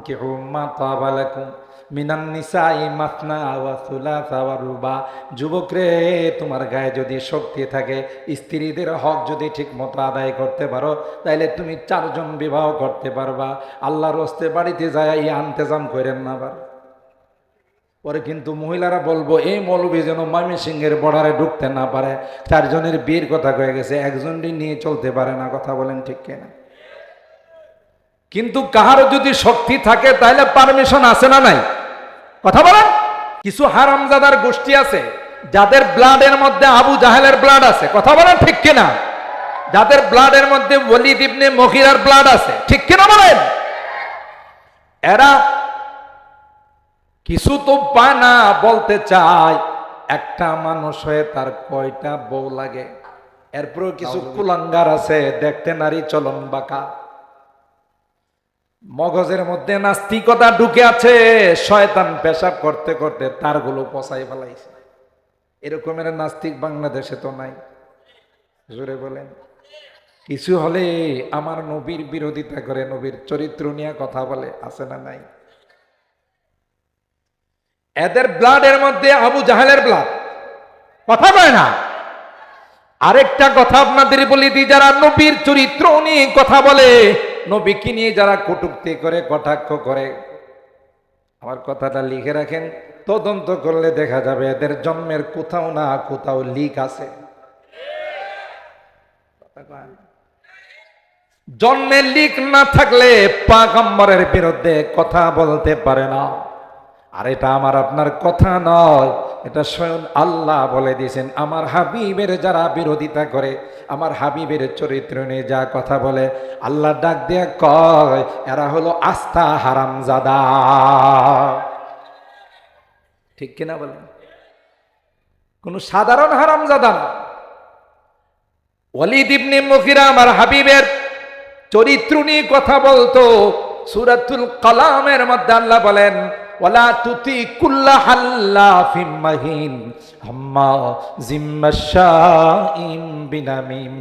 ফানকিহু মা তাবা লাকুম মিনান নিসাই মাসনা ওয়া সুলাসা ওয়া রুবা। যুবক রে, তোমার গায়ে যদি শক্তি থাকে, স্ত্রীদের হক যদি ঠিক মতো আদায় করতে পারো, তাইলে তুমি 4 জন বিবাহ করতে পারবা। আল্লাহর হস্তে বাড়িতে যায় এই আন্তেজাম করেন না আবার। পরে কিন্তু মহিলারা বলবো এই মৌলবী যেন ময়মনসিংহের বর্ডারে ঢুকতে না পারে, 4 জনের বিয়ের কথা কয়ে গেছে, একজনই নিয়ে চলতে পারে না। কথা বলেন ঠিক কিনা? কিন্তু কাহারও যদি শক্তি থাকে তাহলে পারমিশন আছে না নাই? কথা বলেন। কিছু হারামজাদার গোষ্ঠী আছে যাদের ব্লাডের মধ্যে আবু জাহেলের ব্লাড আছে। কথা বলেন ঠিক কিনা? যাদের ব্লাডের মধ্যে ওয়ালিদ ইবনে মুগীরার ব্লাড আছে। ঠিক কিনা বলেন? এরা কিছু তো পায় না, বলতে চায় একটা মানুষ হয়ে তার কয়টা বউ লাগে। এরপর কিছু কুলাঙ্গার আছে, দেখতে নারী চলন বাঁকা, মগজের মধ্যে নাস্তিকতা ঢুকে আছে, শয়তান পেশাব করতে করতে তারগুলো পচাই ফেলাইছে। এরকমের নাস্তিক বাংলাদেশে তো নাই। জোরে বলেন। কিছু হলে আমার নবীর বিরোধিতা করে, নবীর চরিত্র নিয়ে কথা বলে, আছে না নাই? এদের ব্লাডের মধ্যে আবু জাহেলের ব্লাড। কথা কয় না। আরেকটা কথা আপনাদের বলি দিই, যারা নবীর চরিত্র নিয়ে কথা বলে, নবীকে নিয়ে যারা কটূক্তি করে, কটাক্ষ করে, আমার কথাটা লিখে রাখেন, তদন্ত করলে দেখা যাবে এদের জন্মের কোথাও না কোথাও লিক আছে। জন্মের লিক না থাকলে পয়গম্বরের বিরুদ্ধে কথা বলতে পারে না। আর এটা আমার আপনার কথা নয়, এটা স্বয়ং আল্লাহ বলে দিয়েছেন। আমার হাবিবের যারা বিরোধিতা করে, আমার হাবিবের চরিত্র নিয়ে যা কথা বলে, আল্লাহ ডাক দিয়ে কয় এরা হলো আস্থা হারামজাদা। ঠিক কিনা বলেন? কোন সাধারণ হারামজাদা না। ওয়ালিদ ইবনে মুগীরা আমার হাবিবের চরিত্র নিয়ে কথা বলতো। সূরাতুল কালামের মধ্যে আল্লাহ বলেন, ওয়ালা তুতি কুল্লা হাল্লাফিম মাহিন হাম্মাজিম মাশাইম বিনামিম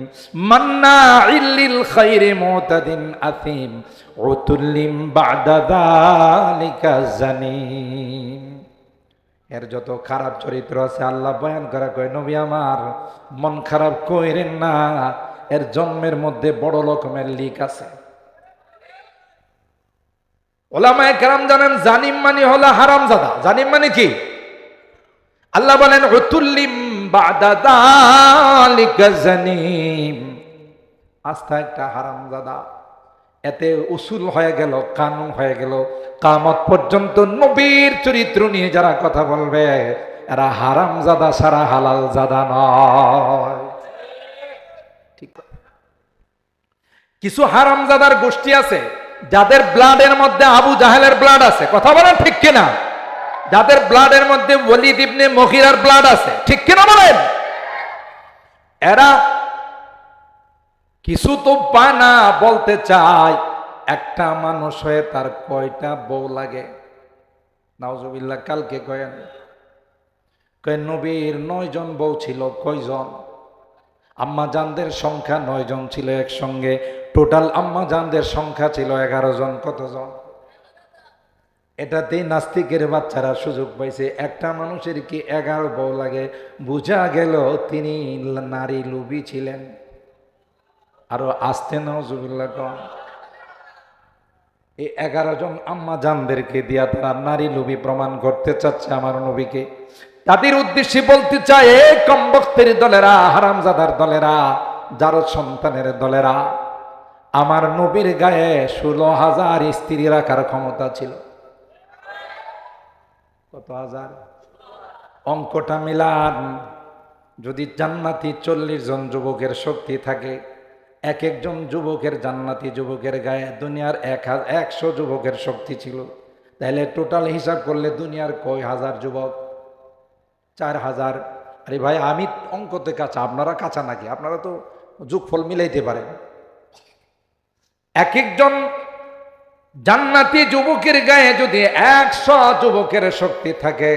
মান্নাইল লিল খায়রি মুতাদিন আতিম উতুল্লিম বা'দা যালিকা জানিম। এর যত খারাপ চরিত্র আছে আল্লাহ বয়ান করা কয়, নবী আমার মন খারাপ কইরেন না, এর জন্মের মধ্যে বড় রকমের লিক আছে। ওলামায়ে কেরাম জানেন জানিম মানে হলো হারামজাদা। জানিম মানে কি? আল্লাহ বলেন উতুল্লিম বা'দা যালিকা জানিম, আস্থা একটা হারামজাদা। এতে উসুল হয়ে গেল, কানুন হয়ে গেল, কিয়ামত পর্যন্ত নবীর চরিত্র নিয়ে যারা কথা বলবে এরা হারামজাদা সারা হালাল জাদা নয়। ঠিক। কিছু হারামজাদার গোষ্ঠী আছে যাদের ব্লাডের মধ্যে আবু জাহেলের ব্লাড আছে। কথা বলেন ঠিক কিনা? যাদের ব্লাডের মধ্যে ওয়ালিদ ইবনে মুগীরার ব্লাড আছে। ঠিক কিনা বলেন? এরা কিছু তো পায় না, বলতে চায় একটা মানুষ হয়ে তার কয়টা বউ লাগে। নাউজুবিল্লাহ। কালকে কয় নবীর 9 জন বউ ছিল। কয়জন? আম্মা জানদের সংখ্যা 9 জন ছিল একসঙ্গে। টোটাল আম্মা জানদের সংখ্যা ছিল 11 জন। কতজন? এটাতেই নাস্তিকের বাচ্চারা সুযোগ পাইছে, একটা মানুষের কি 11 বউ লাগে। বুঝা গেল তিনি নারী লোভী ছিলেন। আরো আসতে নাউজুবিল্লাহ কম। এই 11 জন আম্মা জানদেরকে দিয়া তারা নারী লোভী প্রমাণ করতে চাচ্ছে আমার নবীকে। তাদের উদ্দেশ্যে বলতে চায়, এ কমবক্তের দলেরা, হারামজাদার দলেরা, জারদ সন্তানের দলেরা, আমার নবীর গায়ে 16,000 স্ত্রী রাখার ক্ষমতা ছিল। কত হাজার? অঙ্কটা মিলান। যদি জান্নাতি 40 জন যুবকের শক্তি থাকে, এক একজন যুবকের, জান্নাতি যুবকের গায়ে দুনিয়ার 100 যুবকের শক্তি ছিল, তাহলে টোটাল হিসাব করলে দুনিয়ার কয় হাজার যুবক? 4,000। আরে ভাই, আমি অঙ্কতে কাঁচা, আপনারা কাঁচা নাকি? আপনারা তো যোগফল মিলাইতে পারেন। এক একজন জান্নাতি যুবকের গায়ে যদি 100 যুবকের শক্তি থাকে,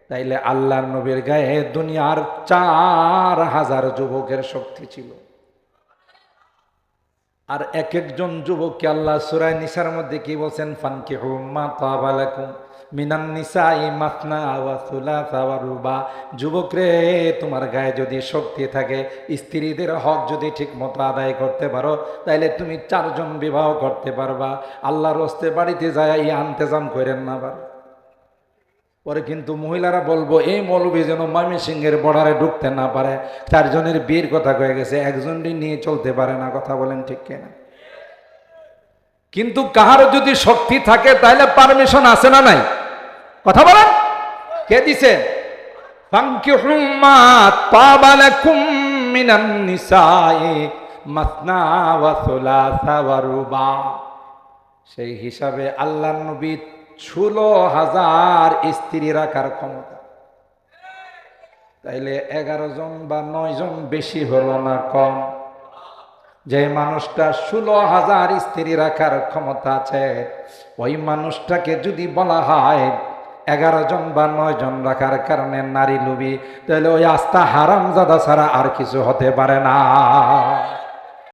তাইলে আল্লাহর নবীর গায়ে দুনিয়ার 4,000 যুবকের শক্তি ছিল। আর এক একজন যুবককে আল্লাহ সূরা নিসার মধ্যে কি বলছেন, ফানকিহু মা তাবা লাকুম মিনান নিসাই মাসনা ওয়া সুলাসা ওয়া রুবা। যুবক রে, তোমার গায়ে যদি শক্তি থাকে, স্ত্রীদের হক যদি ঠিক মতো আদায় করতে পারো, তাইলে তুমি 4 জন বিবাহ করতে পারবা। আল্লাহর হস্তে বাড়িতে যায় এই আন্তেজাম করেন না আবার। পরে কিন্তু মহিলারা বলবো এই মৌলবী যেন ময়মনসিংহের বর্ডারে ঢুকতে না পারে, 4 জনের বিয়ের কথা কয়ে গেছে, একজনই নিয়ে চলতে পারে না। কথা বলেন ঠিক কিনা? কিন্তু কাহারও যদি শক্তি থাকে তাহলে পারমিশন আছে না নাই? কথা বলেন, কে দিছে? ফানকিহু মা তাবা লাকুম মিনান নিসাই মাসনা ওয়া সুলাসা ওয়া রুবা। সেই হিসাবে আল্লাহর নবী 16,000 স্ত্রী রাখার ক্ষমতা। তাইলে 11 জন বা 9 জন বেশি হলো না কম? যে মানুষটা 16,000 স্ত্রী রাখার ক্ষমতা আছে, ওই মানুষটাকে যদি বলা হয় 11 জন বা 9 জন রাখার কারণে নারী লোভী, তাহলে ওই আস্থা হারামজাদা ছাড়া আর কিছু হতে পারে না।